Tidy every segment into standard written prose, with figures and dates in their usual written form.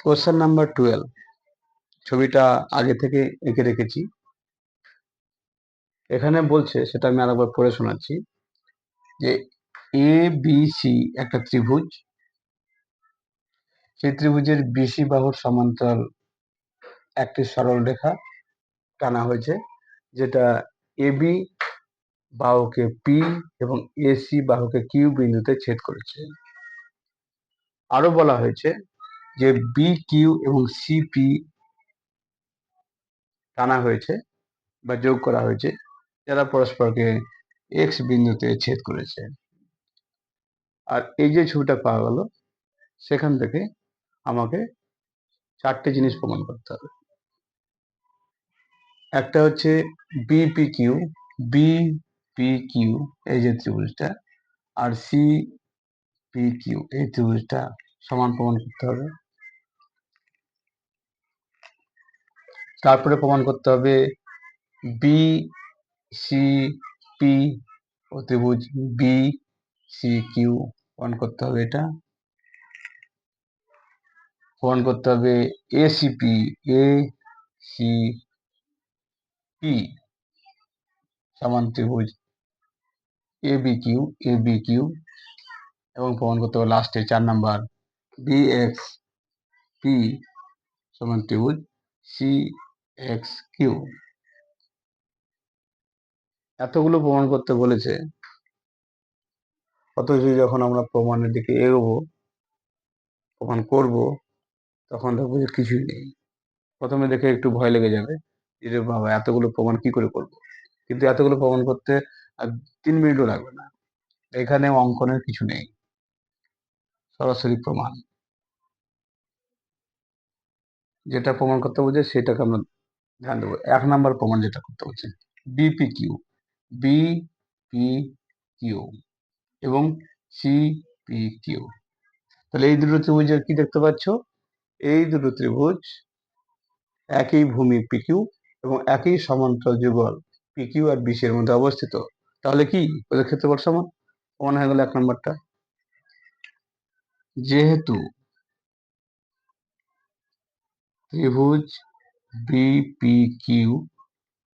Question number 12, ছবিটা আগে থেকে এঁকে রেখেছি। এখানে বলছে, সেটা আমি আরেকবার পড়ে শোনাচ্ছি, যে এ বি সি একটা ত্রিভুজ, সেই ত্রিভুজের বিসি বাহুর সমান্তরাল একটি সরল রেখা টানা হয়েছে, যেটা এবি বাহুকে পি এবং এসি বাহুকে কিউ বিন্দুতে ছেদ করেছে। আরো বলা হয়েছে যে বি কিউ এবং সিপি টানা হয়েছে বা যোগ করা হয়েছে, যারা পরস্পরকে এক্স বিন্দুতে ছেদ করেছে। আর এই যে ছবিটা পাওয়া গেল, সেখান থেকে আমাকে 4টে জিনিস প্রমাণ করতে হবে। একটা হচ্ছে বিপি কিউ, বিপি কিউ এই যে ত্রিভুজটা, আর সি পি কিউ এই ত্রিভুজটা সমান প্রমাণ করতে হবে। তারপরে প্রমাণ করতে হবে বি সি পি ও ত্রিভুজ বি সি কিউ প্রমাণ করতে হবে। এটা প্রমাণ করতে হবে এসিপি এ সি পি সমান ত্রিভুজ এ বি কিউ, এবং প্রমাণ করতে হবে লাস্টে 4 নাম্বার বি এক্স পি সমান ত্রিভুজ সি এক্স কিউ। এতগুলো প্রমাণ করতে বলেছে, অথচ যখন আমরা প্রমাণের দিকে এগোবো, প্রমাণ করব, তখন দেখবো যে কিছুই নেই। প্রথমে দেখে একটু ভয় লেগে যাবে, যে বাবা এতগুলো প্রমাণ কি করে করব, কিন্তু এতগুলো প্রমাণ করতে আর 3 মিনিটও লাগবে না। এখানে অঙ্কনের কিছু নেই, সরাসরি প্রমাণ। যেটা প্রমাণ করতে বলছে সেটাকে আমরা ধ্যান দেবো। 1 নাম্বার প্রমাণ যেটা করতে বলছে, বিপি কিউ, বিপি কিউ এবং সিপি কিউ। তাহলে এই দুটো ত্রিভুজের কি দেখতে পাচ্ছ? এই দুটো ত্রিভুজ একই ভূমি পিকিউ এবং একই সমান্তরাল যুগল পিকিউ আর বিসি এর মধ্যে অবস্থিত। তাহলে কি ওদের ক্ষেত্রফল সমান? প্রমাণ হয়ে গেল 1 নম্বরটা। যেহেতু ত্রিভুজ বিপি কিউ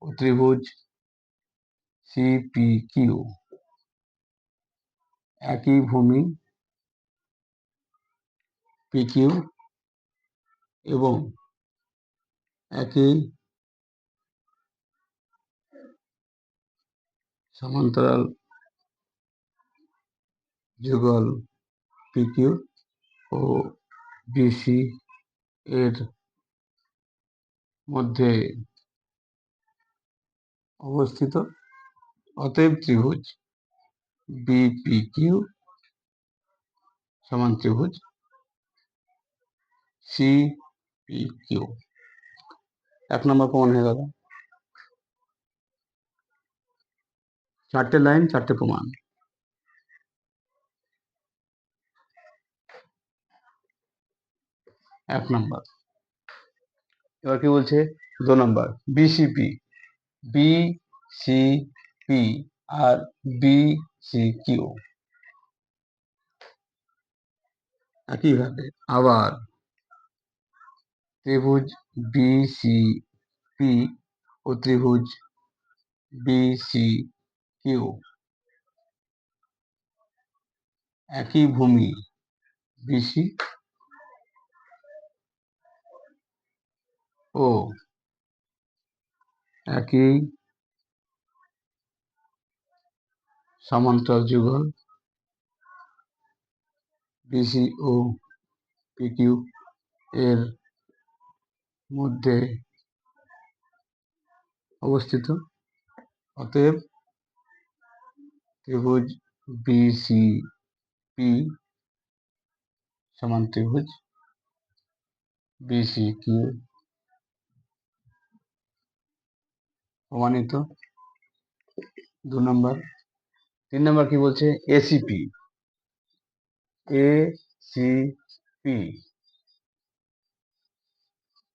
ও ত্রিভুজ সিপি কিউ একই ভূমি পিকিউ এবং একই সমান্তরাল যুগল পিকিউ ও বিসি এর মধ্যে অবস্থিত, অতএব ত্রিভুজ বিপি কিউ সমান ত্রিভুজ সিপি কিউ। 1 নম্বর প্রমাণ হয়ে গেল। 4টে লাইন, 4টে প্রমাণ। 1 নম্বর। এবার কি বলছে? 2 নম্বর, বিসিপি, বিসিপি আর বিসিকিউ একইভাবে আবার ত্রিভুজ বিসিপি ও ত্রিভুজ বিসিকিউ একই ভূমি বিসি ও একই সমান্তরাল যুগল বিসি ও পিকিউ এর মধ্যে অবস্থিত, অতএব ত্রিভুজ বিসিপি সমান ত্রিভুজ বিসিকিউ। প্রমাণিত। 2 নম্বর। 3 নম্বর কি বলছে? এসিপি, এসিপি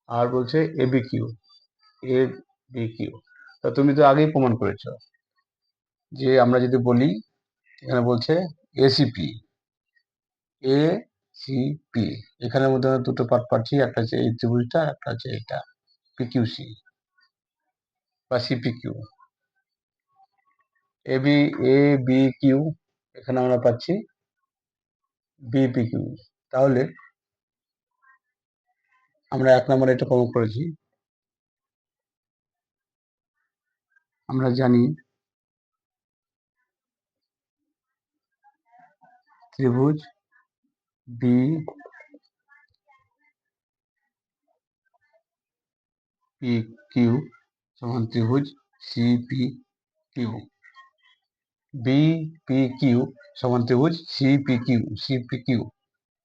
আর বলছে এবিকিউ, এবিকিউ। তা তুমি তো আগেই প্রমাণ করেছো যে আমরা যদি বলি, এখানে বলছে এসিপি, এ সি পি। এখানের মধ্যে আমরা দুটো পার্ট পাচ্ছি, একটা হচ্ছে এই ত্রিভুজটা, একটা হচ্ছে এটা পিকিউসি বা সিপিকিউ। এ বি কিউ, এখানে আমরা পাচ্ছি বিপিকিউ। তাহলে আমরা 1 নম্বরে এটা প্রমাণ করেছি। আমরা জানি ত্রিভুজ বি পি কিউ সমান ত্রিভুজ C P Q. B P Q সমান ত্রিভুজ সিপি কিউ।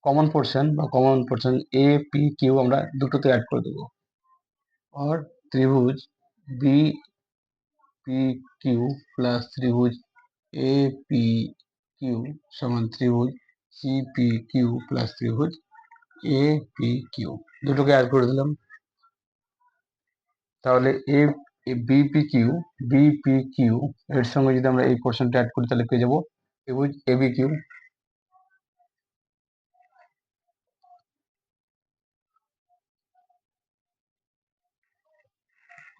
কমন পোর্শন এ পি কিউ আমরা দুটোতে অ্যাড করে দেবো। और त्रिभुज बी पी क्यू प्लस त्रिभुज ए पी क्यू समान त्रिभुज सी पी क्यू प्लस त्रिभुज ए पी क्यू দুটোকে অ্যাড করে দিলাম। তাহলে বিপি কিউ এর সঙ্গে যদি আমরা এই পোর্শনটা অ্যাড করি তাহলে পেয়ে যাবো ত্রিভুজ এবি কিউ।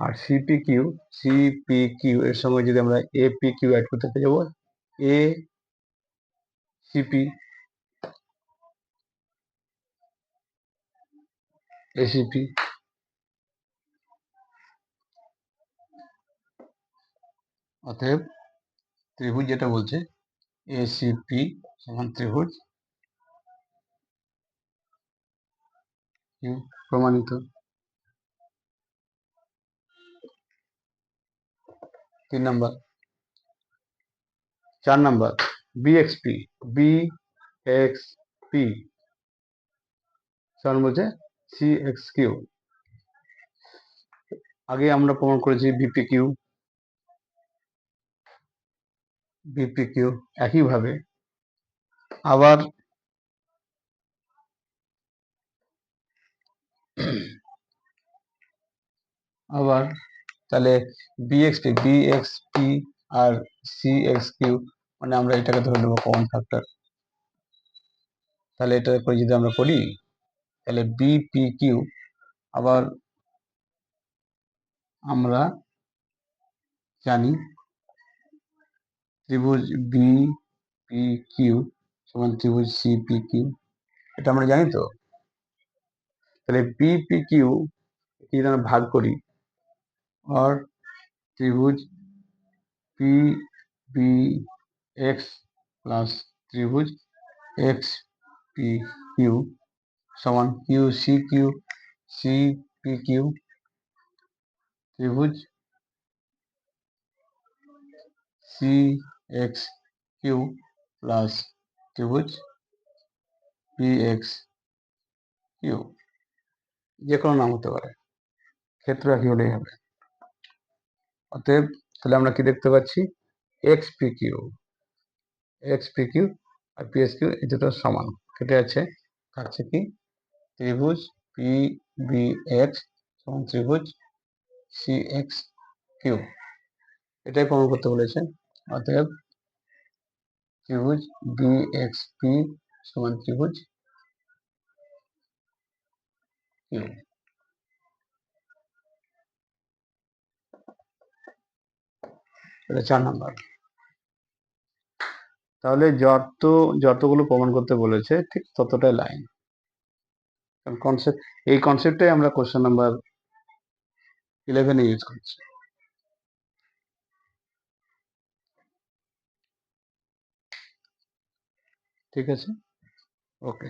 আর সিপি কিউ এর সঙ্গে যদি আমরা এপি কিউ অ্যাড করতে পেয়ে যাবো এ সিপি এসিপি। অতএব ত্রিভুজ যেটা বলছে এসিপি সমান ত্রিভুজ কিউ প্রমাণিত। 3 নম্বর। 4 নম্বর বিএক্সপি সমান বলছে সিএক্স কিউ। আগে আমরা প্রমাণ করেছি বিপি কিউ একইভাবে আবার তাহলে বিএক্সপি আর সিএক্স কিউ মানে আমরা এটাকে ধরে নেবো কমন ফ্যাক্টর। তাহলে এটা করে যদি আমরা করি তাহলে বিপি কিউ আবার আমরা জানি ত্রিভুজ বি পি কিউ সমান ত্রিভুজ সিপি কিউ, এটা আমরা জানি তো। তাহলে বিপি কিউ যদি আমরা ভাগ করি और त्रिभुज पी बी एक्स प्लस त्रिभुज एक्स पी क्यू समान क्यू सी पी क्यू त्रिभुज सी एक्स क्यू प्लस त्रिभुज पी एक्स क्यू। যে কোনো নাম হতে পারে, ক্ষেত্র একই হলেই হবে। অতএব তাহলে আমরা কি দেখতে পাচ্ছি x P Q R P S Q এই দুটো সমান কেটে আছে। থাকছে কি ত্রিভুজ পি বি এক্স সমান ত্রিভুজ সি এক্স কিউ, এটাই প্রমাণ করতে বলেছে। অতএব ত্রিভুজ বি এক্স পি সমান ত্রিভুজ কিউ। এটা 4 নম্বর। তাহলে যতগুলো প্রমাণ করতে বলেছে ঠিক ততটাই লাইন। এই কনসেপ্টটাই আমরা কোশ্চেন নাম্বার 11 ইউজ করছি। ঠিক আছে, ওকে।